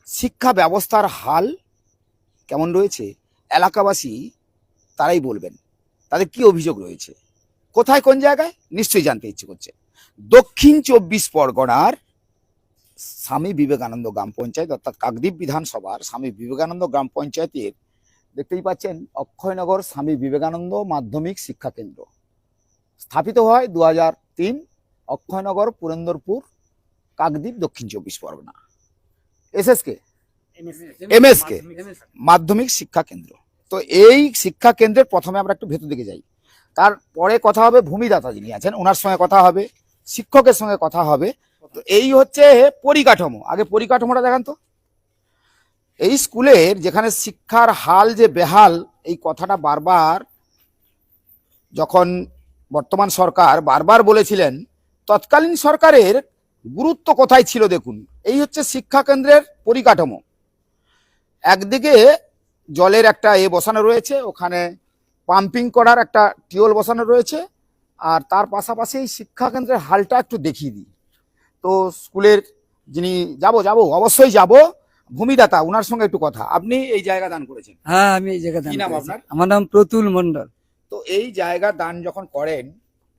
শিক্ষা ব্যবস্থার হাল কেমন রয়েছে এলাকাবাসী তারাই বলবেন। তাদের কি অভিযোগ রয়েছে, কোথায় কোন জায়গায় নিশ্চয়ই জানতে ইচ্ছে করছে। দক্ষিণ 24 পরগনার স্বামী বিবেকানন্দ গ্রাম পঞ্চায়েত অর্থাৎ কাকদ্বীপ বিধানসভার স্বামী বিবেকানন্দ গ্রাম পঞ্চায়েতের দেখতেই পাচ্ছেন অক্ষয়নগর স্বামী বিবেকানন্দ মাধ্যমিক শিক্ষা কেন্দ্র স্থাপিত হয় 2003 অক্ষয়নগর পুরন্দরপুর কাকদ্বীপ দক্ষিণ 24 পরগনা এমএসকে মাধ্যমিক শিক্ষা কেন্দ্র। তো এই শিক্ষা কেন্দ্রের প্রথমে আমরা একটু ভেতর দিকে যাই, তারপরে কথা হবে ভূমিদাতা যিনি আছেন ওনার সঙ্গে কথা হবে, শিক্ষকের সঙ্গে কথা হবে। তো এই হচ্ছে পরিকাঠামো, আগে পরিকাঠামোটা দেখান তো। এই স্কুলের যেখানে শিক্ষার হাল যে বেহাল, এই কথাটা বারবার যখন বর্তমান সরকার বারবার বলেছিলেন, তৎকালীন সরকারের গুরুত্ব কোথায় ছিল দেখুন। এই হচ্ছে শিক্ষা কেন্দ্রের পরিকাঠামো। একদিকে জলের একটা বসানো রয়েছে, ওখানে পাম্পিং করার একটা টিউবওয়েল বসানো রয়েছে, আর তার পাশাপাশি এই শিক্ষা কেন্দ্রের হালটা একটু দেখিয়ে দিই। তো স্কুলের যিনি যাব অবশ্যই যাব, ভূমিদাতা ওনার সঙ্গে একটু কথা। আপনি এই জায়গা দান করেছেন? হ্যাঁ, আমি এই জায়গা দান কি নাম করেছি। আপনার? আমার নাম প্রতুল মণ্ডল। তো এই জায়গা দান যখন করেন,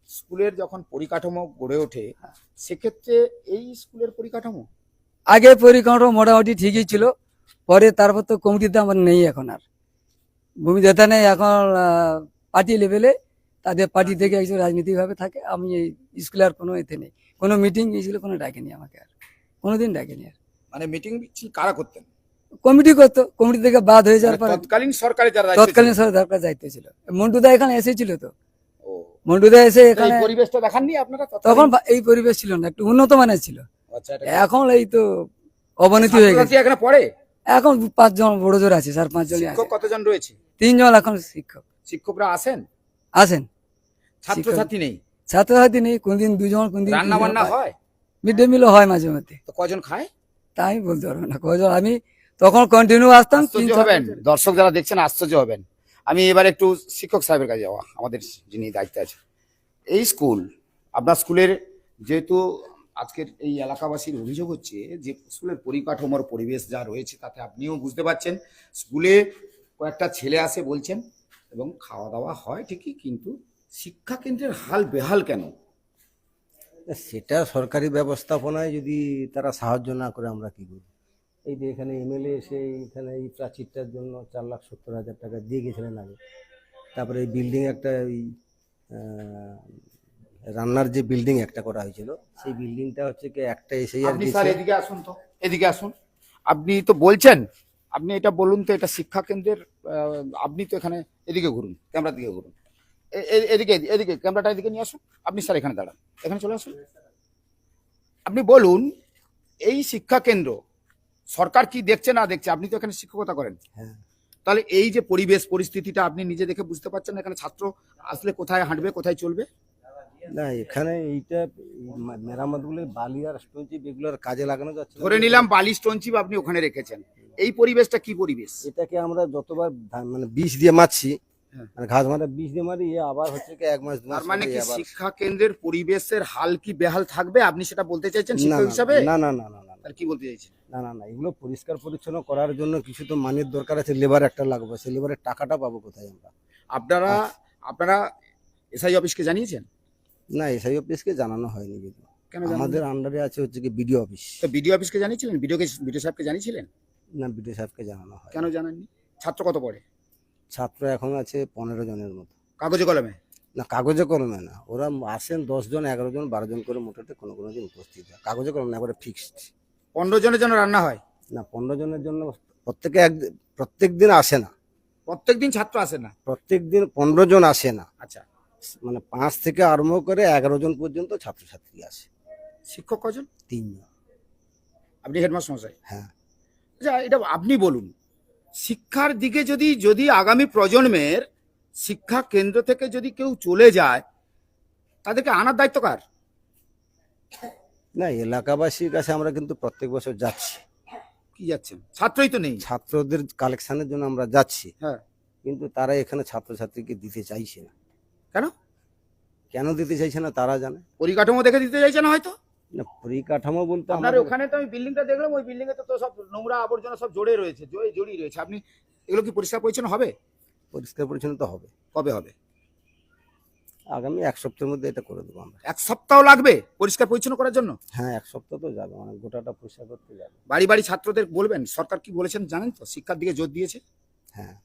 স্কুলের যখন পরিকাঠামো গড়ে ওঠে, সেক্ষেত্রে এই স্কুলের পরিকাঠামো আগে পরিকাঠামো মোটামুটি ঠিকই ছিল, পরে তারপর তো কমিটিতে আমার নেই এখন, আর ভূমিদাতা নেই এখন। পার্টি লেভেলে তাদের পার্টি থেকে একজন রাজনীতিভাবে থাকে। আমি এই স্কুলে আর কোনো এতে নেই, কোনো মিটিং স্কুলে কোনো ডাকেনি আমাকে, আর কোনোদিন ডাকেনি। আর মানে মিটিং কারা করতেন? কমিটি করতো, কমিটি থেকে বাদ হয়ে যাওয়ার পরে তৎকালীন সরকারে যারা দায়িত্বে তৎকালীন ছিলেন। সরকার দায়িত্ব ছিল। মন্টুদা এখানে এসেছিল তো, ও, মন্টুদা এসে এই এখানে, পরিবেশটা দেখাননি আপনারা তখন এই পরিবেশ ছিল না, একটু উন্নত মানের ছিল। আচ্ছা, এখন এই তো অবনতি হয়ে গেছে। এখানে পড়ে? এখন 5 জন বড় জোর আছে, 4-5 জন আছে। শিক্ষক কতজন রয়েছে? 3 জন এখন শিক্ষক। শিক্ষকরা আসেন? আসেন। ছাত্রছাত্রী নেই? ছাত্রছাত্রী নেই, কোনদিন 2 জন, কোনদিন রান্না বান্না হয়? মিড ডে মিলও হয় মাঝে মধ্যে। তো কজন খায় তা আমি বলতে পারবো না কজন, আমি তখন কন্টিনিউ আসতাম। আশ্চর্য হবেন, দর্শক যারা দেখছেন আশ্চর্য হবেন। আমি এবার একটু শিক্ষক সাহেবের কাছে যাওয়া, আমাদের যিনি দায়িত্বে আছে এই স্কুল, আপনার স্কুলের, যেহেতু আজকের এই এলাকাবাসীর অভিযোগ হচ্ছে যে স্কুলের পরিকাঠামোর পরিবেশ যা রয়েছে তাতে আপনিও বুঝতে পারছেন, স্কুলে কয়েকটা ছেলে আসে বলছেন এবং খাওয়া দাওয়া হয় ঠিকই, কিন্তু শিক্ষা কেন্দ্রের হাল বেহাল কেন? সেটা সরকারি ব্যবস্থাপনায় যদি তারা সাহায্য না করে আমরা কি করব? এই যে এখানে এমএলএ এসে এখানে এই প্রাচীরটার জন্য 4,70,000 টাকা দিয়ে গেছিলেন আগে। তারপরে এই বিল্ডিং একটা, ওই রান্নার যে বিল্ডিং একটা করা হয়েছিল, সেই বিল্ডিংটা হচ্ছে কি একটা এসেই আর আপনি গেছে। স্যার এদিকে আসুন তো, এদিকে আসুন। আপনি তো বলছেন, আপনি এটা বলুন তো, এটা শিক্ষা কেন্দ্রের আপনি তো এখানে, এদিকে ঘুরুন, ক্যামেরার দিকে ঘুরুন, এদিকে এদিকে ক্যামেরাটা এদিকে নিয়ে আসুন। আপনি স্যার এখানে দাঁড়ান, এখানে চলে আসুন। আপনি বলুন, এই শিক্ষা কেন্দ্র সরকার কি দেখছে না দেখছে? আপনি তো এখানে শিক্ষকতা করেন, হ্যাঁ, তাহলে এই যে পরিবেশ পরিস্থিতিটা আপনি নিজে দেখে বুঝতে পারছেন না, এখানে ছাত্র আসলে কোথায় হাঁটবে, কোথায় চলবে? না এখানে এইটা মেরামতগুলো বালি আর স্টোনচিপ এগুলোর কাজে লাগানো যাচ্ছে না। ধরে নিলাম বালি স্টোনচিপ আপনি ওখানে রেখেছেন, এই পরিবেশটা কি পরিবেশ? এটাকে আমরা যতবার মানে বিষ দিয়ে মারছি, হ্যাঁ। মানে ঘাস মারা বিষ দিয়ে মারি, আবার হচ্ছে কি 1 মাস 2 মাস তার মানে পরে কি আবার। শিক্ষা কেন্দ্রের পরিবেশের হাল কি বেহাল থাকবে, আপনি সেটা বলতে চাইছেন না শিক্ষক না হিসাবে? না না না না না আর কি বলতে চাইছেন? না না না, এগুলো পরিষ্কার পরিচ্ছন্ন করার জন্য কিছু তো মানের দরকার আছে, লেবার একটা লাগবে, সেই লেবারের টাকাটা পাবো কোথায় আমরা? আপনারা আপনারা এসআই অফিসকে জানিয়েছেন? না, এসআই অফিসকে জানানো হয়নি, যদি কেন জানাননি? আমাদের আন্ডারে আছে হচ্ছে কি বিডিও অফিস। তো বিডিও অফিসকে জানিয়েছিলেন? বিডিও সাহেবকে জানিয়েছিলেন? না, বিডিও সাহেবকে জানানো হয়। কেন জানাননি? ছাত্র কত পড়ে? ছাত্র এখন আছে 15 জনের মতো। কাগজে কলমে? না, কাগজে কলমে না, ওরা আসেন 10 জন 11 জন 12 জন করে মোটাতে কোনো কোনো দিন উপস্থিত হয়। কাগজে কলমে না, একবারে ফিক্সড। 15 জনের জন্য রান্না হয়? না, 15 জনের জন্য প্রত্যেক দিন আসে না, প্রত্যেকদিন ছাত্র আসে না? প্রত্যেক দিন 15 জন আসে না, আচ্ছা, মানে 5 থেকে আরম্ভ করে 11 জন পর্যন্ত ছাত্রছাত্রী আসে। শিক্ষক কজন? 3 জন। আপনি হেডমাস্টার মশাই? হ্যাঁ। আচ্ছা, এটা আপনি বলুন, শিক্ষার দিকে যদি আগামী প্রজন্মের শিক্ষা কেন্দ্র থেকে যদি কেউ চলে যায়, তাদেরকে আনার দায়িত্ব কার? না, এলাকাবাসীর কাছে আমরা কিন্তু প্রত্যেক বছর যাচ্ছি, কি যাচ্ছেন? ছাত্রই তো নেই। ছাত্রদের কালেকশনের জন্য আমরা যাচ্ছি, হ্যাঁ, কিন্তু তারা এখানে ছাত্রছাত্রীকে দিতে চাইছে না। কেন? কেন দিতে চাইছে না তারা জানে। পরিকাঠামো দেখে দিতে চাইছে না হয়তো। না পরিকাঠামো বলতে আপনার আমাদের ওখানে তো আমি বিল্ডিংটা দেখলাম, ওই বিল্ডিং এ তো সব নোংরা আবর্জনা সব জড়িয়ে রয়েছে, জড়িয়ে রয়েছে। আপনি এগুলো কি পরিষ্কার পরিচ্ছন্ন হবে? পরিষ্কার পরিচ্ছন্ন তো হবে, কবে হবে? আগামী 1 সপ্তাহের মধ্যে এটা করে দেবো আমরা। 1 সপ্তাহ লাগবে পরিষ্কার পরিচ্ছন্ন করার জন্য? হ্যাঁ 1 সপ্তাহ তো যাবে, মানে গোটাটা পরিষ্কার করতে যাবে। বাড়ি বাড়ি ছাত্রদের বলবেন সরকার কি বলেছেন জানেন তো? শিক্ষার দিকে জোর দিয়েছে। হ্যাঁ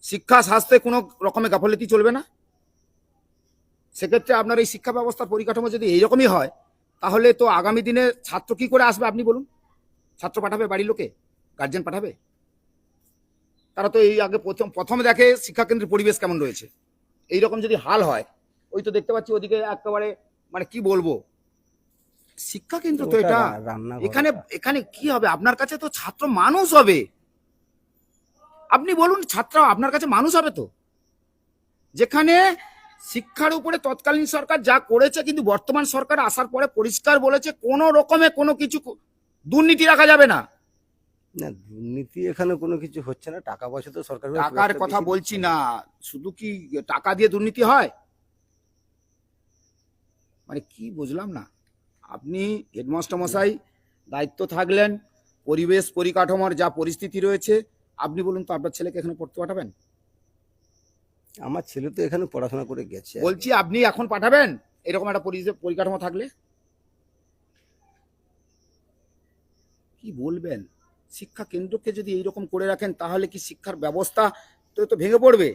শিক্ষা স্বাস্থ্যে কোনো রকমের গাফলতি চলবে না। সেক্ষেত্রে আপনার এই শিক্ষা ব্যবস্থার পরিকাঠামো যদি এইরকমই হয়, তাহলে তো আগামী দিনে ছাত্র কি করে আসবে আপনি বলুন? ছাত্র পাঠাবে বাড়ির লোকে, গার্জেন পাঠাবে? তারা তো এই আগে প্রথম দেখে শিক্ষাকেন্দ্রের পরিবেশ কেমন রয়েছে। এইরকম যদি হাল হয়, ওই তো দেখতে পাচ্ছি ওদিকে একেবারে মানে কি বলবো, শিক্ষাকেন্দ্র তো এটা। রান্না এখানে এখানে কি হবে? আপনার কাছে তো ছাত্র মানুষ হবে। আপনি বলুন, ছাত্র আপনার কাছে মানুষ হবে তো? যেখানে শিক্ষার উপরে তৎকালীন সরকার যা করেছে, কিন্তু বর্তমান সরকার আসার পরে পরিষ্কার বলেছে কোনো রকমে কোনো কিছু দুর্নীতি রাখা যাবে না। না দুর্নীতি এখানে কোনো কিছু হচ্ছে না, টাকা পয়সা তো সরকার টাকার কথা বলছি না, শুধু কি টাকা দিয়ে দুর্নীতি হয়? মানে কি বুঝলাম না। আপনি হেডমাস্টার মশাই দায়িত্ব থাকলেন, পরিবেশ পরিকাঠামোর যা পরিস্থিতি রয়েছে, আপনি বলুন তো আপনার ছেলেকে এখানে পড়তে পাঠাবেন? আমার ছেলে তো এখানে পড়াশোনা করে গেছে। বলছি আপনি এখন পাঠাবেন এরকম একটা পরিকাঠামো থাকলে? কি বলবেন? শিক্ষা কেন্দ্রকে যদি এইরকম করে রাখেন, তাহলে কি শিক্ষার ব্যবস্থা তো ভেঙে পড়বে।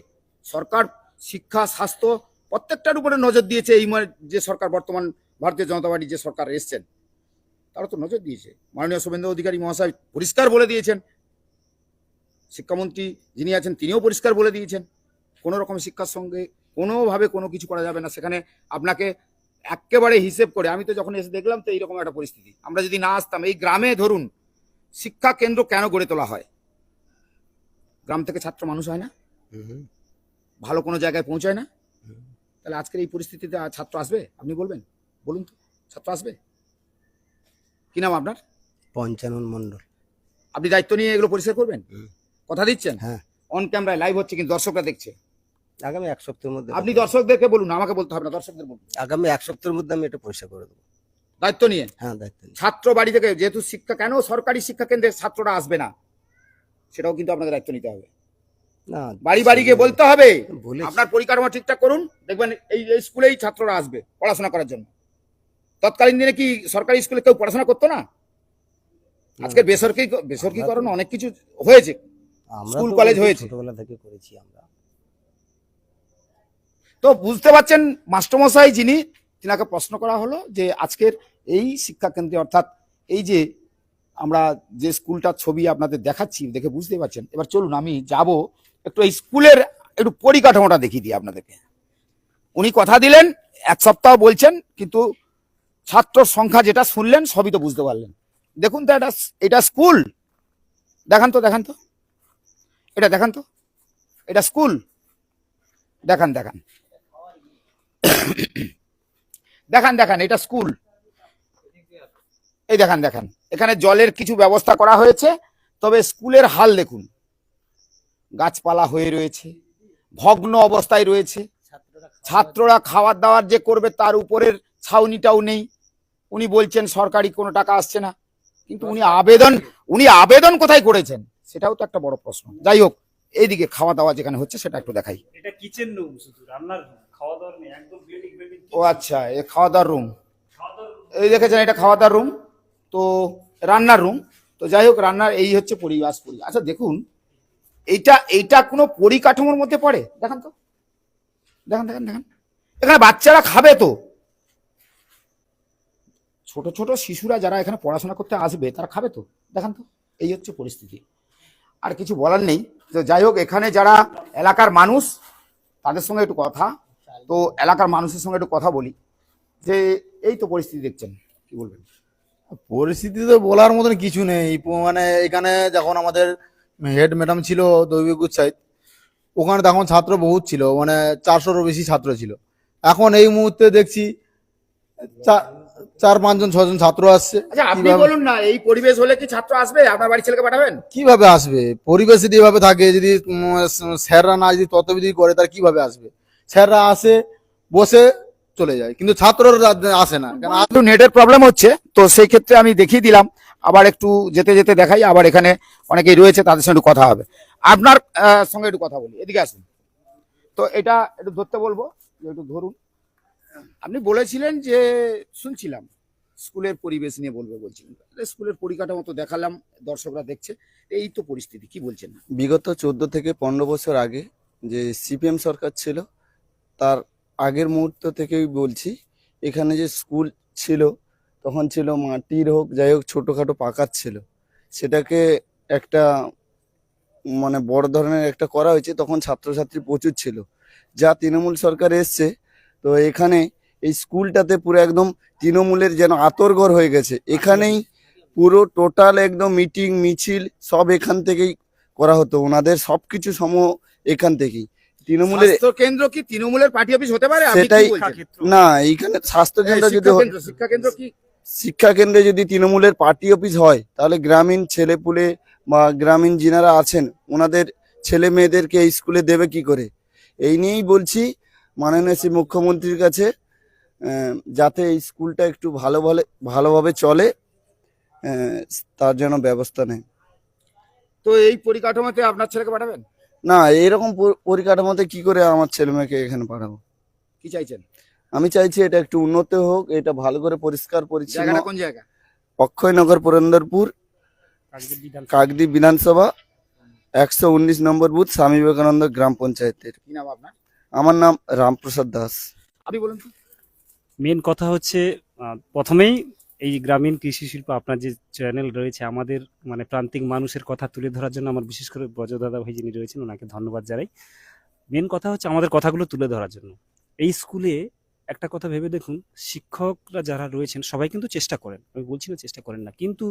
সরকার শিক্ষা স্বাস্থ্য প্রত্যেকটার উপরে নজর দিয়েছে। এই যে সরকার বর্তমান ভারতীয় জনতা পার্টি যে সরকার এসছেন, তারা তো নজর দিয়েছে। মাননীয় শুভেন্দু অধিকারী মহাশয় পরিষ্কার বলে দিয়েছেন, শিক্ষামন্ত্রী যিনি আছেন তিনিও পরিষ্কার বলে দিয়েছেন, কোনো রকম শিক্ষার সঙ্গে কোনোভাবে কোনো কিছু করা যাবে না। সেখানে আপনাকে একেবারে হিসেব করে, আমি তো যখন এসে দেখলাম তো এইরকম একটা পরিস্থিতি। আমরা যদি না আসতাম, এই গ্রামে ধরুন শিক্ষা কেন্দ্র কেন গড়ে তোলা হয়? গ্রাম থেকে ছাত্র মানুষ হয় না, ভালো কোনো জায়গায় পৌঁছায় না, তাহলে আজকের এই পরিস্থিতিতে ছাত্র আসবে? আপনি বলবেন, বলুন তো, ছাত্র আসবে? কি নাম আপনার? পঞ্চানন মণ্ডল। আপনি দায়িত্ব নিয়ে এগুলো পরিষ্কার করবেন, কথা দিচ্ছেন? হ্যাঁ অন ক্যামেরায় লাইভ হচ্ছে, কিন্তু দর্শকরা দেখছে। আগামী 1 সপ্তাহের মধ্যে আপনি দর্শকদেরকে বলুন, আমাকে বলতে হবে না, দর্শকদের বলুন। আগামী 1 সপ্তাহের মধ্যে আমি এটা পরিষ্কার করে দেবো দায়িত্ব নিয়ে। হ্যাঁ দায়িত্ব নিয়ে। ছাত্র বাড়ি থেকে যেহেতু শিক্ষা, কেন সরকারি শিক্ষা কেন্দ্রের ছাত্ররা আসবে না, সেটাও কিন্তু আপনাকে দায়িত্ব নিতে হবে। না বাড়ি বাড়ি গিয়ে বলতে হবে বলেছি। আপনার পরিকাঠামো ঠিকঠাক করুন, দেখবেন এই স্কুলেই ছাত্ররা আসবে পড়াশোনা করার জন্য। তৎকালীন দিনে কি সরকারি স্কুলে কেউ পড়াশোনা করতো না? আজকে বেসরকারিকরণ অনেক কিছু হয়েছে, স্কুল কলেজ হয়েছে, ছোটবেলা থেকে করেছি আমরা। তো বুঝতে পারছেন মাস্টারমশাই যিনি, তিনাকে প্রশ্ন করা হলো যে আজকের এই শিক্ষা কেন্দ্রে, অর্থাৎ এই যে আমরা যে স্কুলটার ছবি আপনাদের দেখাচ্ছি, দেখে বুঝতে পারছেন। এবার চলুন আমি যাব একটু এই স্কুলের একটু পরিকাঠামোটা দেখিয়ে দিই আপনাদেরকে। উনি কথা দিলেন 1 সপ্তাহ বলছেন, কিন্তু ছাত্র সংখ্যা যেটা শুনলেন সবই তো বুঝতে পারলেন। দেখুন তো এটা স্কুল, দেখান তো এটা দেখান তো, এটা স্কুল দেখান দেখান এটা স্কুল। এই দেখান এখানে জলের কিছু ব্যবস্থা করা হয়েছে, তবে স্কুলের হাল দেখুন, গাছপালা হয়ে রয়েছে, ভগ্ন অবস্থায় রয়েছে। ছাত্ররা খাওয়ার দাওয়ার যে করবে তার উপরের ছাউনিটাও নেই। উনি বলছেন সরকারি কোনো টাকা আসছে না, কিন্তু উনি আবেদন কোথায় করেছেন সেটাও তো একটা বড় প্রশ্ন। যাই হোক, এইদিকে খাওয়া দাওয়া যেখানে হচ্ছে সেটা একটু দেখাই। এটা কিচেন রুম, শুধু রান্নার রুম, খাওয়া দাওয়ার নেই, একদম বিল্ডিং। ও আচ্ছা, এ খাওয়া দাওয়ার রুম। এই দেখেছেন, এটা খাওয়া দাওয়ার রুম, তো রান্নার রুম। তো যাই হোক, রান্নার এই হচ্ছে পরিবেশ। আচ্ছা দেখুন, এইটা কোনো পরিকাঠামোর মধ্যে পড়ে? দেখান তো, দেখান এখানে বাচ্চারা খাবে তো, ছোট ছোট শিশুরা যারা এখানে পড়াশোনা করতে আসবে তারা খাবে তো, দেখান তো। এই হচ্ছে পরিস্থিতি, আর কিছু বলার নেই। তো যাই হোক, এখানে যারা এলাকার মানুষ তাদের সঙ্গে একটু কথা, তো এলাকার মানুষের সঙ্গে একটু কথা বলি যে এই তো পরিস্থিতি দেখছেন, কি বলবেন? পরিস্থিতি তো বলার মতন কিছু নেই। মানে এখানে যখন আমাদের হেড ম্যাডাম ছিল দৈবিক উৎসাহিত, ওখানে তখন ছাত্র বহুত ছিল, মানে 400-এরও বেশি ছাত্র ছিল। এখন এই মুহূর্তে দেখছি 4-5 জন 6 জন ছাত্র আসছে। আচ্ছা আপনি বলুন না, এই পরিবেশ হলে কি ছাত্র আসবে? আপনার বাড়ির ছেলেকে পাঠাবেন? কিভাবে আসবে? পরিবেশ যদি এভাবে থাকে, যদি স্যাররা না যদি তত্ত্বাবধান করে, তার কিভাবে আসবে? স্যাররা আসে, বসে চলে যায়, কিন্তু ছাত্ররা আসে না কেন? একটু নেটের প্রবলেম হচ্ছে, তো সেই ক্ষেত্রে আমি দেখিয়ে দিলাম। আবার একটু যেতে যেতে দেখাই, আবার এখানে অনেকেই রয়েছে, তাদের সঙ্গে একটু কথা হবে। আপনার সঙ্গে একটু কথা বলি, এদিকে আসুন। তো এটা একটু ধরতে বলবো, যে একটু ধরুন। আপনি বলেছিলেন যে, শুনছিলাম স্কুলের পরিবেশ নিয়ে বলছিলেন, স্কুলের পরিকাঠামো তো দেখালাম, দর্শকরা দেখছে, এই তো পরিস্থিতি, কি বলছেন? বিগত 14 থেকে 15 বছর আগে যে সিপিএম সরকার ছিল, তার আগের মুহূর্ত থেকেই বলছি, এখানে যে স্কুল ছিল তখন ছিল মাটির হোক যাই হোক ছোটোখাটো পাকার ছিল, সেটাকে একটা মানে বড় ধরনের একটা করা হয়েছে। তখন ছাত্রছাত্রী প্রচুর ছিল, যা তৃণমূল সরকার এসছে, তো এখানে এই স্কুলটাতে পুরো একদম তৃণমূলের যেন আতরঘর হয়ে গেছে। এখানেই পুরো টোটাল একদম মিটিং মিছিল সব এখান থেকেই করা হতো, ওনাদের সবকিছু এখান থেকেই তৃণমূলের। স্বাস্থ্য কেন্দ্র কি তৃণমূলের পার্টি অফিস হতে পারে? আপনি কি সেটাই বলছেন? না, এইখানে স্বাস্থ্য কেন্দ্র যদি শিক্ষা কেন্দ্র কি? শিক্ষা কেন্দ্রে যদি তৃণমূলের পার্টি অফিস হয়, তাহলে গ্রামীণ ছেলেপুলে বা গ্রামীণ যিনারা আছেন ওনাদের ছেলে মেয়েদেরকে এই স্কুলে দেবে কি করে? এই নিয়েই বলছি মাননীয় শ্রী মুখ্যমন্ত্রীর কাছে, যাতে এই স্কুলটা একটু ভালোভাবে চলে, তার জন্য ব্যবস্থা নেয়। তো এই পরিকাঠামোতে আপনার ছেলেকে পাঠাবেন? না, এইরকম পরিকাঠামোতে কি করে আমার ছেলে মেয়েকে এখানে পাঠাবো? কি চাইছেন? আমি চাইছি এটা একটু উন্নত হোক, এটা ভালো করে পরিষ্কার পরিচ্ছন্ন। জায়গাটা কোন জায়গা? অক্ষয়নগর পুরন্দরপুর, কাকদ্বীপ বিধানসভা, 119 নম্বর বুথ, স্বামী বিবেকানন্দ গ্রাম পঞ্চায়েতের। কি নাম আপনার? আমার নাম রামপ্রসাদ দাস। আপনি বলুন তো। মেন কথা হচ্ছে প্রথমেই এই গ্রামীণ কৃষি শিল্প আপনার যে চ্যানেল রয়েছে, আমাদের মানে প্রান্তিক মানুষের কথা তুলে ধরার জন্য আমার বিশেষ করে ব্রজদাদা ভাই যিনি রয়েছেন ওনাকে ধন্যবাদ জানাই। মেন কথা হচ্ছে আমাদের কথাগুলো তুলে ধরার জন্য। এই স্কুলে একটা কথা ভেবে দেখুন, শিক্ষকরা যারা রয়েছেন সবাই কিন্তু চেষ্টা করেন, আমি বলছি না চেষ্টা করেন না, কিন্তু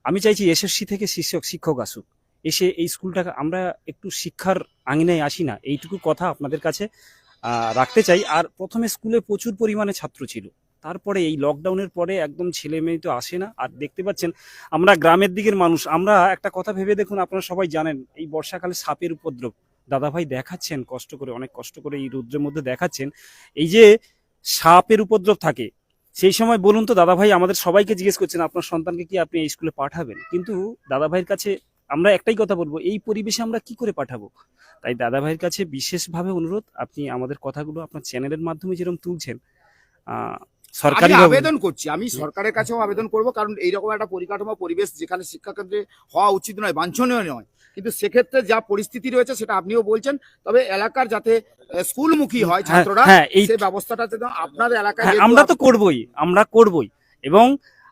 আমি চাইছি এসএসসি থেকে শিক্ষক আসুক, এসে এই স্কুলটাকে আমরা একটু শিক্ষার আঙিনায় আসি না, এইটুকু কথা আপনাদের কাছে রাখতে চাই। আর প্রথমে স্কুলে প্রচুর পরিমাণে ছাত্র ছিল, তারপরে এই লকডাউনের পরে একদম ছেলে মেয়ে তো আসে না। আর দেখতে পাচ্ছেন আমরা গ্রামের দিকের মানুষ, আমরা একটা কথা ভেবে দেখুন, আপনারা সবাই জানেন এই বর্ষাকালে সাপের উপদ্রব, দাদাভাই দেখাচ্ছেন কষ্ট করে, অনেক কষ্ট করে এই রৌদ্রের মধ্যে দেখাচ্ছেন, এই যে সাপের উপদ্রব থাকে, সেই সময় বলুন তো দাদাভাই আমাদের সবাইকে জিজ্ঞেস করছেন আপনার সন্তানকে কি আপনি এই স্কুলে পাঠাবেন, কিন্তু দাদাভাইয়ের কাছে আমরা একটাই কথা বলবো, এই পরিবেশে আমরা কি করে পাঠাবো? তাই দাদাভাইয়ের কাছে বিশেষভাবে অনুরোধ, আপনি আমাদের কথাগুলো আপনার চ্যানেলের মাধ্যমে যেরকম তুলছেন, সরকারি আমি আবেদন করছি, আমি সরকারের কাছেও আবেদন করব, কারণ এইরকম একটা পরিকাঠামো পরিবেশ যেখানে শিক্ষাকেন্দ্রে হওয়া উচিত নয়, বাঞ্ছনীয় নয়, কিন্তু সেক্ষেত্রে যা পরিস্থিতি রয়েছে সেটা আপনিও বলছেন, তবে এলাকার যাতে স্কুলমুখী হয় ছাত্ররা, সেই ব্যবস্থাটা যেন আপনার এলাকায়। আমরা তো করবই। এবং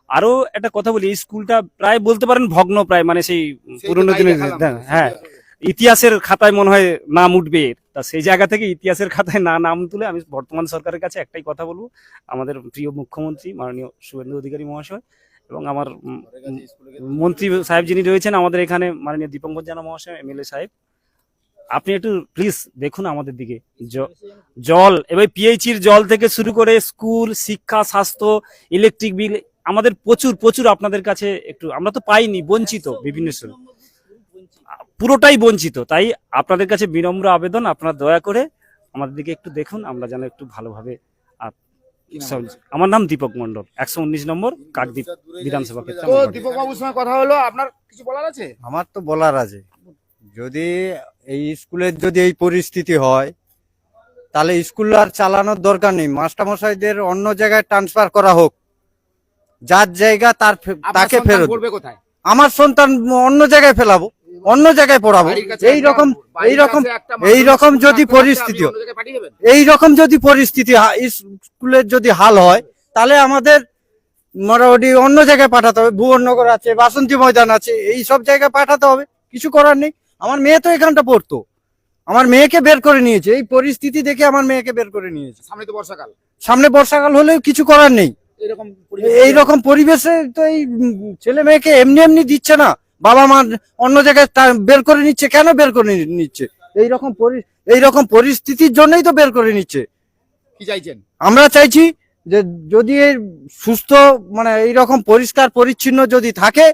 আরো একটা কথা বলি, এই স্কুলটা প্রায় বলতে পারেন ভগ্ন, প্রায় মানে সেই পুরোনো দিনের, হ্যাঁ, ইতিহাসের খাতায় মনে হয় নাম উঠবে, তা সেই জায়গা থেকে ইতিহাসের খাতায় নাম তুলে আমি বর্তমান সরকারের কাছে একটাই কথা বলবো, আমাদের প্রিয় মুখ্যমন্ত্রী মাননীয় শুভেন্দু অধিকারী মহাশয় এবং আমার মন্ত্রী সাহেব যিনি রয়েছেন আমাদের এখানে, মাননীয় দীপঙ্কর জানা মহাশয়, এমএলএ সাহেব, আপনি একটু প্লিজ দেখুন আমাদের দিকে। জল এবার পিএইচির জল থেকে শুরু করে স্কুল, শিক্ষা, স্বাস্থ্য, ইলেকট্রিক বিল, আমাদের প্রচুর আপনাদের কাছে একটু, আমরা তো পাইনি, বঞ্চিত, বিভিন্ন পুরোটাই বঞ্চিত। তাই আপনাদের কাছে বিনম্র আবেদন, আপনারা দয়া করে আমাদের দিকে একটু দেখুন, আমরা যেন একটু ভালোভাবে। আমার নাম দীপক মন্ডল, 119 নম্বর কাকদ্বীপ বিধানসভা ক্ষেত্র। তো দীপক বাবুর সঙ্গে কথা হলো, আপনার কিছু বলার আছে? আমার তো বলার আছে, যদি এই স্কুলের যদি এই পরিস্থিতি হয় তাহলে স্কুল আর চালানোর দরকার নেই, মাস্টারমশাইদের অন্য জায়গায় ট্রান্সফার করা হোক, যার জায়গা তাকে ফেরত। কোথায়? আমার সন্তান অন্য জায়গায় ফেলাবো, অন্য জায়গায় পড়াবো। এইরকম যদি পরিস্থিতি স্কুলের যদি হাল হয়, তাহলে আমাদের মোটামুটি অন্য জায়গায় পাঠাতে হবে। ভুবননগর আছে, বাসন্তী ময়দান আছে, এই সব জায়গায় পাঠাতে হবে, কিছু করার নেই। আমার মেয়ে তো এখানটা পড়তো, আমার মেয়েকে বের করে নিয়েছে, এই পরিস্থিতি দেখে আমার মেয়েকে বের করে নিয়েছে। সামনে বর্ষাকাল হলেও কিছু করার নেই। এইরকম পরিবেশে তো এই ছেলে মেয়েকে এমনি দিচ্ছে না, বাবা মা অন্য জায়গায় বের করে নিচ্ছে। কেন বের করে নিচ্ছে? এইরকম পরিস্থিতির জন্যই তো বের করে নিচ্ছে। কি চাইছেন? আমরা চাইছি যে যদি সুস্থ মানে এইরকম পরিষ্কার পরিচ্ছন্ন যদি থাকে,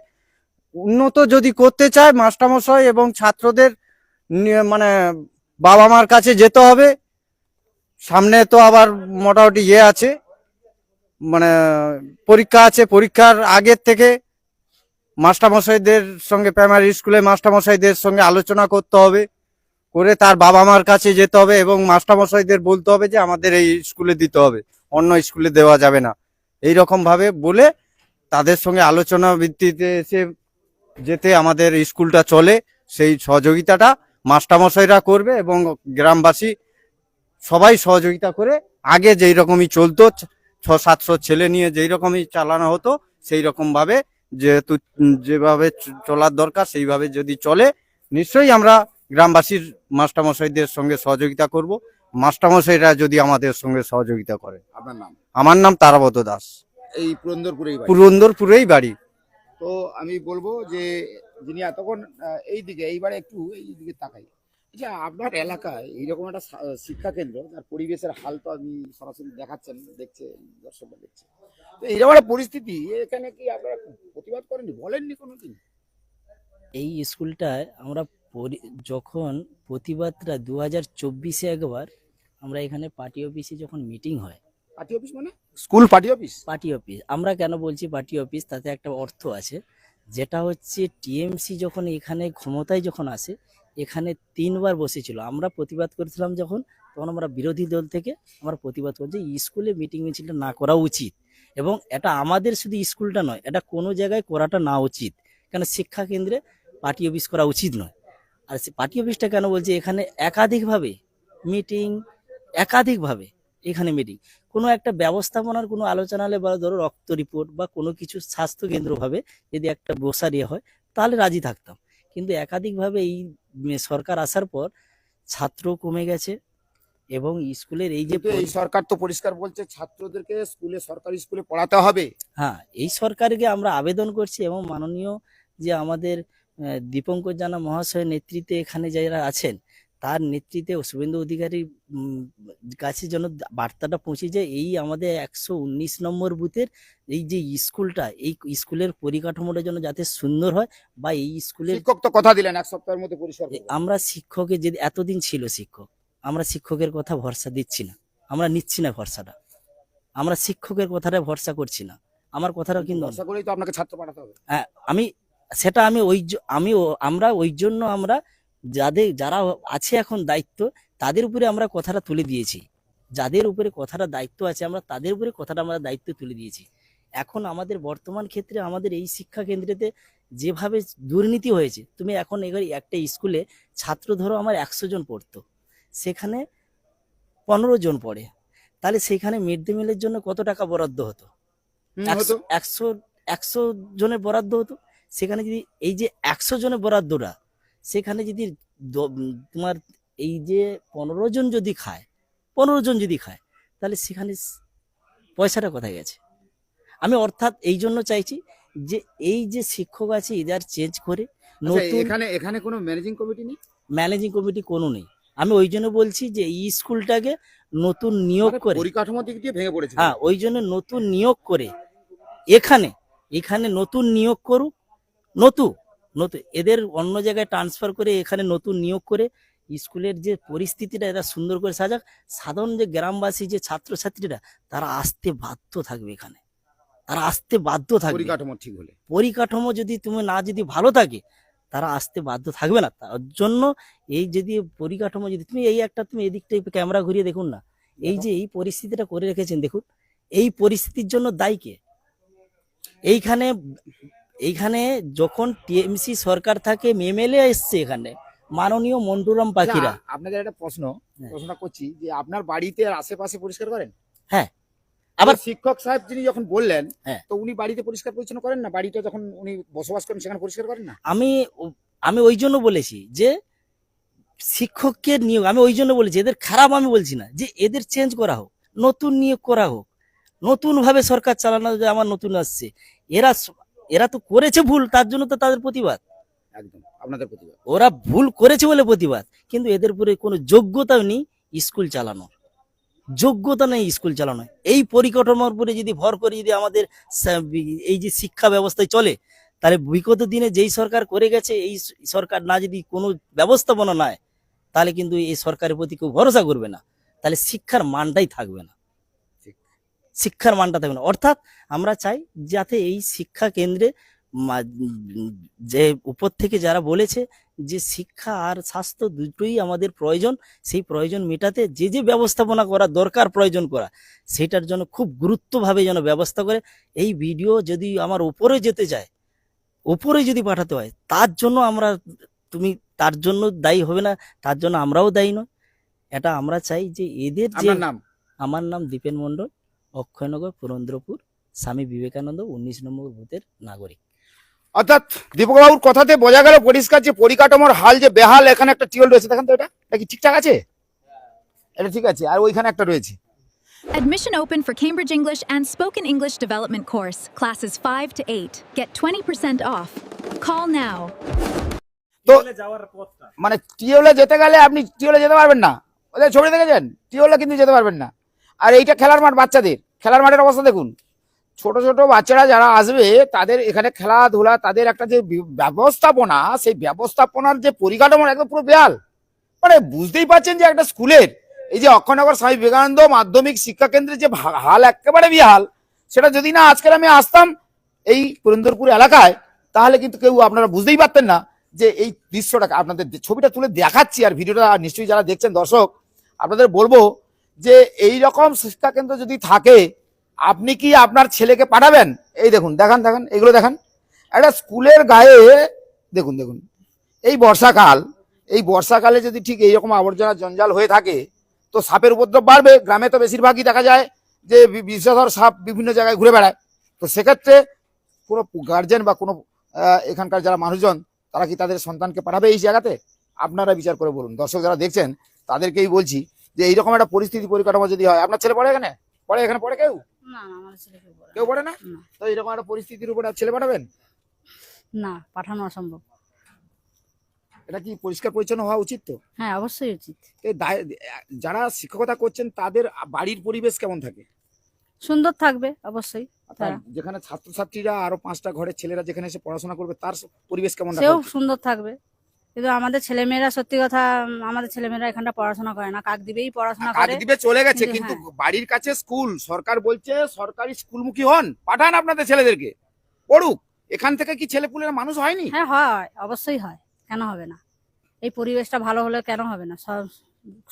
উন্নত যদি করতে চায়, মাস্টারমশাই এবং ছাত্রদের মানে বাবা মার কাছে যেতে হবে, সামনে তো আবার মোটামুটি আছে, মানে পরীক্ষা আছে। পরীক্ষার আগের থেকে মাস্টারমশাইদের সঙ্গে, প্রাইমারি স্কুলে মাস্টারমশাইদের সঙ্গে আলোচনা করতে হবে, করে তার বাবা মার কাছে যেতে হবে এবং মাস্টারমশাইদের বলতে হবে যে আমাদের এই স্কুলে দিতে হবে, অন্য স্কুলে দেওয়া যাবে না। এই রকম ভাবে বলে তাদের সঙ্গে আলোচনা ভিত্তিতে এসে যেতে আমাদের স্কুলটা চলে, সেই সহযোগিতাটা মাস্টারমশাইরা করবে এবং গ্রামবাসী সবাই সহযোগিতা করে। আগে যেই রকমই চলতো, 600-700 ছেলে নিয়ে যেই রকমই চালানো হতো, সেই রকম ভাবে যেহেতু যেভাবে চলার দরকার সেইভাবে যদি চলে, নিশ্চয়ই আমরা গ্রামবাসীর মাস্টারমশাইদের সঙ্গে সহযোগিতা করব, মাস্টারমশাইরা যদি আমাদের সঙ্গে সহযোগিতা করে। আপনার নাম? আমার নাম তারাপদ দাস, এই পুরন্দরপুরেই বাড়ি। পুরন্দরপুরেই বাড়ি। তো আমি বলবো যে যিনি এতক্ষণ এইদিকে, এইবারে একটু এইদিকে তাকাই, যে আপনার এলাকায় এইরকম একটা শিক্ষা কেন্দ্র, তার পরিবেশের হাল তো আমি সরাসরি দেখাচ্ছেন, দেখছে দর্শকরা দেখছে, তো এইরকম একটা পরিস্থিতি, এখানে কি আপনারা প্রতিবাদ করেননি, বলেননি কোনোদিন? এই স্কুলটায় আমরা যখন প্রতিবাদটা 2024-এ একবার আমরা এখানে পার্টি অফিসে যখন মিটিং হয়, পার্টি অফিস মানে school party office? Party office আমরা কেন বলছি পার্টি অফিস, তাতে একটা অর্থ আছে, যেটা হচ্ছে টিএমসি যখন এখানে ক্ষমতায় যখন আসে, এখানে 3বার বসেছিল। আমরা প্রতিবাদ করেছিলাম যখন, তখন আমরা বিরোধী দল থেকে আমরা প্রতিবাদ করছি স্কুলে মিটিং মিছিলটা না করা উচিত, এবং এটা আমাদের শুধু স্কুলটা নয়, এটা কোনো জায়গায় করাটা না উচিত, কেন শিক্ষা কেন্দ্রে পার্টি অফিস করা উচিত নয়। আর পার্টি অফিসটা কেন বলছি, এখানে একাধিকভাবে মিটিং, একাধিকভাবে এখানে মিটিং, কোনো একটা ব্যবস্থাপনার কোনো আলোচনা হলে, বা ধরো রক্ত রিপোর্ট বা কোনো কিছু স্বাস্থ্য কেন্দ্রভাবে যদি একটা বসার হয়, তাহলে রাজি থাকতাম। কিন্তু একাধিকভাবে এই সরকার আসার পর ছাত্র কমে গেছে, এবং স্কুলের এই যে এই সরকার তো পরিষ্কার বলছে ছাত্রদেরকে স্কুলে, সরকারি স্কুলে পড়াতে হবে। হ্যাঁ, এই সরকারকে আমরা আবেদন করছি, এবং মাননীয় যে আমাদের দীপঙ্কর জানা মহাশয়ের নেতৃত্বে এখানে যারা আছেন, তার নেতৃত্বে শুভেন্দু অধিকারীর কাছে যেন বার্তাটা পৌঁছে যায়, এই আমাদের 119 নম্বর বুথের এই যে স্কুলটা, এই স্কুলের পরিকাঠামোটা যেন যাতে সুন্দর হয়, বা এই স্কুলের শিক্ষক তো কথা দিলেন 1 সপ্তাহের মধ্যে পরিষ্কার করবেন। আমরা শিক্ষকের যে এতদিন ছিল শিক্ষক, আমরা শিক্ষকের কথা ভরসা দিচ্ছি না, আমরা নিচ্ছি না ভরসাটা, আমরা শিক্ষকের কথাটা ভরসা করছি না। আমার কথাটা কিন্তু আশা করেই তো আপনাকে ছাত্র পাঠাতে হবে। হ্যাঁ, আমরা ওই জন্য আমরা যারা আছে এখন দায়িত্ব, তাদের উপরে আমরা কথাটা তুলে দিয়েছি, যাদের উপরে কথাটা দায়িত্ব আছে, আমরা তাদের উপরে কথাটা আমরা দায়িত্ব তুলে দিয়েছি। এখন আমাদের বর্তমান ক্ষেত্রে আমাদের এই শিক্ষা কেন্দ্রেতে যেভাবে দুর্নীতি হয়েছে, তুমি এখন একটা স্কুলে ছাত্র ধরো আমার 100 জন পড়তো, সেখানে 15 জন পড়ে, তাহলে সেখানে মিড ডে মিলের জন্য কত টাকা বরাদ্দ হতো? 100 জনের বরাদ্দ হতো। সেখানে যদি এই যে 100 জনের বরাদ্দটা, সেখানে যদি তোমার এই যে 15 জন যদি খায়, তাহলে সেখানে পয়সাটা কোথায় গেছে? আমি অর্থাৎ এই জন্য চাইছি যে এই যে শিক্ষক আছে এদের চেঞ্জ করে নতুন, এখানে কোনো ম্যানেজিং কমিটি নেই, ম্যানেজিং কমিটি কোনো নেই। আমি ওই জন্য বলছি যে এই স্কুলটাকে নতুন নিয়োগ করে, পরিকাঠামো দিক দিয়ে ভেঙে পড়েছে। হ্যাঁ, ওই জন্য নতুন নিয়োগ করে এখানে নতুন নিয়োগ করুক, নতুন এদের অন্য জায়গায় ট্রান্সফার করে এখানে নতুন নিয়োগ করে স্কুলের যে পরিস্থিতিটা এরা সুন্দর করে সাজাক। সাধারণ যে গ্রামবাসী যে ছাত্রছাত্রীরা, তারা আসতে বাধ্য থাকবে, এখানে তারা আসতে বাধ্য থাকবে। পরিকাঠামো ঠিক হলে, পরিকাঠামো যদি যদি ভালো থাকে, তারা আসতে বাধ্য থাকবে না। তার জন্য এই যদি পরিকাঠামো যদি তুমি তুমি এদিকটা ক্যামেরা ঘুরিয়ে দেখুন না, এই যে এই পরিস্থিতিটা করে রেখেছেন, দেখুন এই পরিস্থিতির জন্য দায়ী কে? এইখানে যখন টিএমসি সরকার থাকে, এমএলএ এসছে এখানে, মাননীয় মন্টুরাম পাখিরা। আপনাদের একটা প্রশ্নটা করছি, যে আপনার বাড়িতে আর আশেপাশে পরিষ্কার করেন? হ্যাঁ, আবার শিক্ষক সাহেব যিনি যখন বললেন, হ্যাঁ, তো উনি বাড়িতে পরিষ্কার পরিচ্ছন্ন করেন না? বাড়িতে যখন উনি বসবাস করেন সেখানে পরিষ্কার করেন না? আমি ওই জন্য বলেছি যে শিক্ষককে নিয়োগ, আমি ওই জন্য বলেছি এদের খারাপ আমি বলছি না, যে এদের চেঞ্জ করা হোক, নতুন নিয়োগ করা হোক, নতুন ভাবে সরকার চালানো, যে আমার নতুন আসছে, এরা তো করেছে ভুল, তার জন্য তো তাদের প্রতিবাদ। একদম আপনাদের প্রতিবাদ, ওরা ভুল করেছে বলে প্রতিবাদ, কিন্তু এদের উপরে কোনো যোগ্যতাও নেই স্কুল চালানোর, যোগ্যতা নেই স্কুল চালানো। এই পরিকাঠামোর উপরে যদি ভর করে যদি আমাদের এই যে শিক্ষা ব্যবস্থায় চলে, তাহলে বিগত দিনে যেই সরকার করে গেছে, এই সরকার না যদি কোনো ব্যবস্থাপনা নেয়, তাহলে কিন্তু এই সরকারের প্রতি কেউ ভরসা করবে না। তাই তাহলে শিক্ষার মানটাই থাকবে না, শিক্ষার মানটা থাকবে না। অর্থাৎ আমরা চাই যাতে এই শিক্ষা কেন্দ্রে যে উপর থেকে যারা বলেছে যে শিক্ষা আর স্বাস্থ্য দুটোই আমাদের প্রয়োজন, সেই প্রয়োজন মেটাতে যে যে ব্যবস্থাপনা করা দরকার প্রয়োজন করা, সেটার জন্য খুব গুরুত্বভাবে যেন ব্যবস্থা করে। এই ভিডিও যদি আমার উপরে যেতে যায়, উপরে যদি পাঠাতে হয়, তার জন্য তুমি তার জন্য দায়ী হবে না, তার জন্য আমরাও দায়ী নয়। এটা আমরা চাই যে এদের যে, আপনার নাম? আমার নাম দীপেন মণ্ডল, অক্ষয়নগর, পুরন্দ্রপুর, স্বামী বিবেকানন্দ 19 নম্বর বুথের নাগরিক। অর্থাৎ দীপকবাবুর কথাতে বোঝা গেল পরিষ্কার যে পরিকাঠামোর হাল যে বেহাল। এখানে একটা টিউবওয়েল রয়েছে, দেখেন তো এটা কি ঠিকঠাক আছে? এটা ঠিক আছে, আর ওইখানে একটা রয়েছে। Admission open for Cambridge English and Spoken English Development course, classes 5 to 8. Get 20% off. Call now. তো যাওয়ার পথটা মানে টিউবওয়েলে যেতে গেলে আপনি টিউবওয়েলে যেতে পারবেন না, ওদের ছবি দেখেছেন, টিউবওয়েলে কিন্তু যেতে পারবেন না। আর এইটা খেলার মাঠ, বাচ্চাদের খেলার মাঠের অবস্থা দেখুন। ছোট ছোট বাচ্চারা যারা আসবে তাদের এখানে খেলাধুলা, তাদের একটা যে ব্যবস্থাপনা, সেই ব্যবস্থাপনার যে পরিকাঠামো একদম পুরো বেহাল। মানে বুঝতেই পারছেন যে একটা স্কুলের এই যে অক্ষয়নগর স্বামী বিবেকানন্দ মাধ্যমিক শিক্ষা কেন্দ্রের যে হাল একেবারে বেহাল, সেটা যদি না আজকের আমি আসতাম এই পুরন্দরপুর এলাকায়, তাহলে কিন্তু কেউ আপনারা বুঝতেই পারতেন না যে এই দৃশ্যটা। আপনাদের ছবিটা তুলে দেখাচ্ছি, আর ভিডিওটা নিশ্চয়ই যারা দেখছেন দর্শক, আপনাদের বলবো যে এই রকম শিক্ষা কেন্দ্র যদি থাকে, আপনি কি আপনার ছেলেকে পাঠাবেন? এই দেখুন, দেখান দেখান, এগুলো দেখান। একটা স্কুলের গায়ে দেখুন দেখুন, এই বর্ষাকালে যদি ঠিক এইরকম আবর্জনা জঞ্জাল হয়ে থাকে, তো সাপের উপদ্রব বাড়বে। গ্রামে তো বেশিরভাগই দেখা যায় যে বিষধর সাপ বিভিন্ন জায়গায় ঘুরে বেড়ায়। তো সেক্ষেত্রে কোনো গার্জেন বা কোনো এখানকার যারা মানুষজন, তারা কি তাদের সন্তানকে পাঠাবে এই জায়গাতে? আপনারা বিচার করে বলুন। দর্শক যারা দেখছেন তাদেরকেই বলছি যে এইরকম একটা পরিস্থিতি পরিকাঠামো যদি হয়, আপনার ছেলে পড়ে এখানে? এখানে পড়ে কেউ? না, আমার ছেলে কেউ পড়ে কেউ পড়ে না? না। তো এরকম একটা পরিস্থিতির উপর ছেলে পাঠাবেন? না, পাঠানো অসম্ভব। এটা কি পরিষ্কার পরিচ্ছন্ন হওয়া উচিত? তো হ্যাঁ, অবশ্যই উচিত। যারা শিক্ষকতা করছেন তাদের বাড়ির পরিবেশ কেমন থাকে? সুন্দর থাকবে অবশ্যই। অর্থাৎ যেখানে ছাত্রছাত্রীরা আরো 5টা ঘরের ছেলেরা যেখানে এসে পড়াশোনা করবে, তার পরিবেশ কেমন সেও রাখা উচিত? সুন্দর থাকবে। কিন্তু আমাদের ছেলেমেয়েরা, সত্যি কথা, আমাদের ছেলেমেয়েরা এখানটা পড়াশোনা করে না, কাকদ্বীপেই পড়াশোনা করে। কাকদ্বীপে চলে গেছে, কিন্তু কিন্তু বাড়ির কাছে স্কুল। সরকার বলছে সরকারি স্কুলমুখী হন, পাঠান আপনাদের ছেলেদেরকে পড়ুক। এখান থেকে কি ছেলেপুলেরা মানুষ হয়নি? হ্যাঁ, হয়, অবশ্যই হয়, কেন হবে না? এই পরিবেশটা ভালো হলে কেন হবে না? সব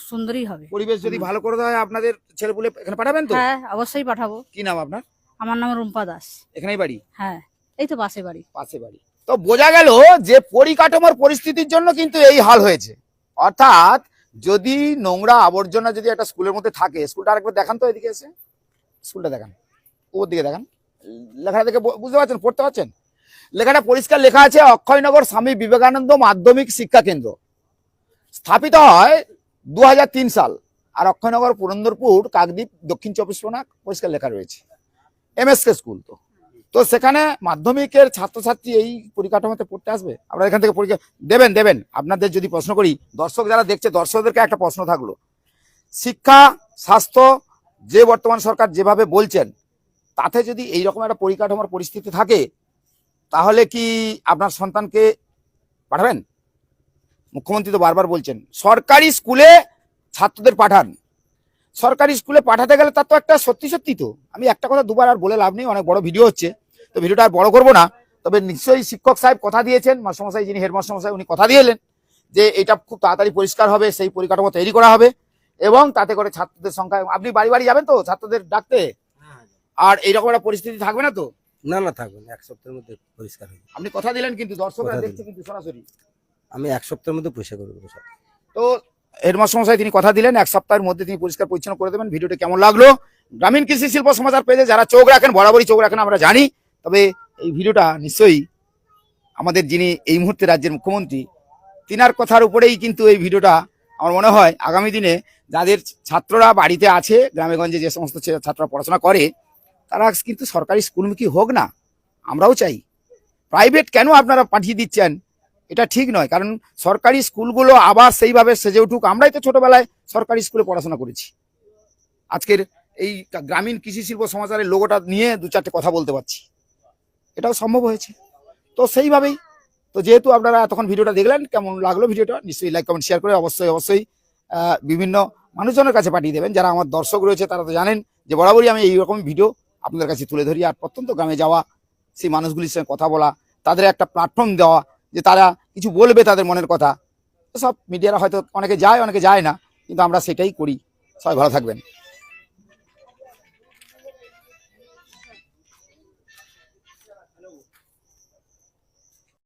সুন্দরই হবে। পরিবেশ যদি ভালো করে দেওয়া হয়, আপনাদের ছেলেপুলে এখানে পাঠাবেন তো? হ্যাঁ, অবশ্যই পাঠাবো। কি নাম আপনার? আমার নাম রুম্পা দাস। এখানেই বাড়ি? হ্যাঁ, এই তো পাশে বাড়ি। পাশে বাড়ি। তো বোঝা গেল যে পরিকাঠামোর পরিস্থিতির জন্য কিন্তু এই হাল হয়েছে। অর্থাৎ যদি নোংরা আবর্জনা যদি একটা স্কুলের মধ্যে থাকে, স্কুলটা আরেকবার দেখান তো, এদিকে এসে স্কুলটা দেখান, ওর দিকে দেখান। লেখাটা দেখে বুঝতে পারছেন, পড়তে পারছেন? লেখাটা পরিষ্কার লেখা আছে, অক্ষয়নগর স্বামী বিবেকানন্দ মাধ্যমিক শিক্ষা কেন্দ্র। স্থাপিত হয় 2003 সাল। আর অক্ষয়নগর, পুরন্দরপুর, কাকদ্বীপ, দক্ষিণ 24 পরগনা, পরিষ্কার লেখা রয়েছে। MSK school. তো সেখানে মাধ্যমিকের ছাত্রছাত্রী এই পরিকাঠামোতে পড়তে আসবে? আপনারা এখান থেকে পরীক্ষা দেবেন। আপনাদের যদি প্রশ্ন করি, দর্শক যারা দেখছে, দর্শকদেরকে একটা প্রশ্ন থাকলো, শিক্ষা স্বাস্থ্য যে বর্তমান সরকার যেভাবে বলছেন, তাতে যদি এইরকম একটা পরিকাঠামোর পরিস্থিতি থাকে, তাহলে কি আপনার সন্তানকে পাঠাবেন? মুখ্যমন্ত্রী তো বারবার বলছেন সরকারি স্কুলে ছাত্রদের পাঠান। সরকারি স্কুলে পাঠাতে গেলে তার তো একটা সত্যি তো, আমি একটা কথা দুবার আর বলে লাভ নেই, অনেক বড় ভিডিও হচ্ছে, তো ভিডিওটা আর বড় করবো না। তবে নিশ্চয়ই শিক্ষক সাহেব কথা দিয়েছেন, মাস্টারমশাই যিনি হেডমাস্টারমশাই, উনি কথা দিয়েলেন যে এটা খুব তাড়াতাড়ি পরিষ্কার হবে, সেই পরিকাঠামো তৈরি করা হবে, এবং তাতে করে ছাত্রদের সংখ্যা, আপনি বাড়ি বাড়ি যাবেন তো ছাত্রদের ডাকতে? আর এইরকম একটা পরিস্থিতি থাকবে না তো? না না, থাকবে না, 1 সপ্তাহের মধ্যে পরিষ্কার হবে। আপনি কথা দিলেন, কিন্তু দর্শকরা কথা দেখছে কিন্তু সরাসরি। আমি 1 সপ্তাহের মধ্যে পরিষ্কার করে দেবো সব। তো হেডমাস্টারমশাই তিনি কথা দিলেন 1 সপ্তাহের মধ্যে তিনি পরিষ্কার পরিচ্ছন্ন করে দেবেন। ভিডিওটা কেমন লাগলো? গ্রামীণ কৃষি শিল্প সমাচার পেজে যারা চোখ রাখেন, বরাবরই চোখ রাখেন, আমরা জানি। তবে এই ভিডিওটা নিশ্চয়ই আমাদের যিনি এই মুহূর্তে রাজ্যের মুখ্যমন্ত্রী, তিনার কথার উপরেই কিন্তু এই ভিডিওটা, আমার মনে হয় আগামী দিনে যাদের ছাত্ররা বাড়িতে আছে, গ্রামে গঞ্জে যে সমস্ত ছাত্ররা পড়াশোনা করে, তারা কিন্তু সরকারি স্কুলমুখী হোক না, আমরাও চাই। প্রাইভেট কেন আপনারা পাঠিয়ে দিচ্ছেন, এটা ঠিক নয়। কারণ সরকারি স্কুলগুলো আবার সেইভাবে সেজে উঠুক। আমরাই তো ছোটবেলায় সরকারি স্কুলে পড়াশোনা করেছি। আজকের এই গ্রামীণ কৃষি শিল্প সমাচারের লোগোটা নিয়ে 2-4টে কথা বলতে পারছি, এটাও সম্ভব হয়েছে। তো সেইভাবেই, তো যেহেতু আপনারা এতক্ষণ ভিডিওটা দেখলেন, কেমন লাগলো ভিডিওটা নিশ্চয়ই লাইক কমেন্ট শেয়ার করে অবশ্যই বিভিন্ন মানুষজনের কাছে পাঠিয়ে দেবেন। যারা আমার দর্শক রয়েছে তারা তো জানেন যে বরাবরই আমি এইরকম ভিডিও আপনাদের কাছে তুলে ধরি। আর প্রত্যন্ত গ্রামে যাওয়া, সেই মানুষগুলির সঙ্গে কথা বলা, তাদের একটা প্ল্যাটফর্ম দেওয়া যে তারা কিছু বলবে তাদের মনের কথা। সব মিডিয়ারা হয়তো অনেকে যায় অনেকে যায় না, কিন্তু আমরা সেটাই করি। সবাই ভালো থাকবেন।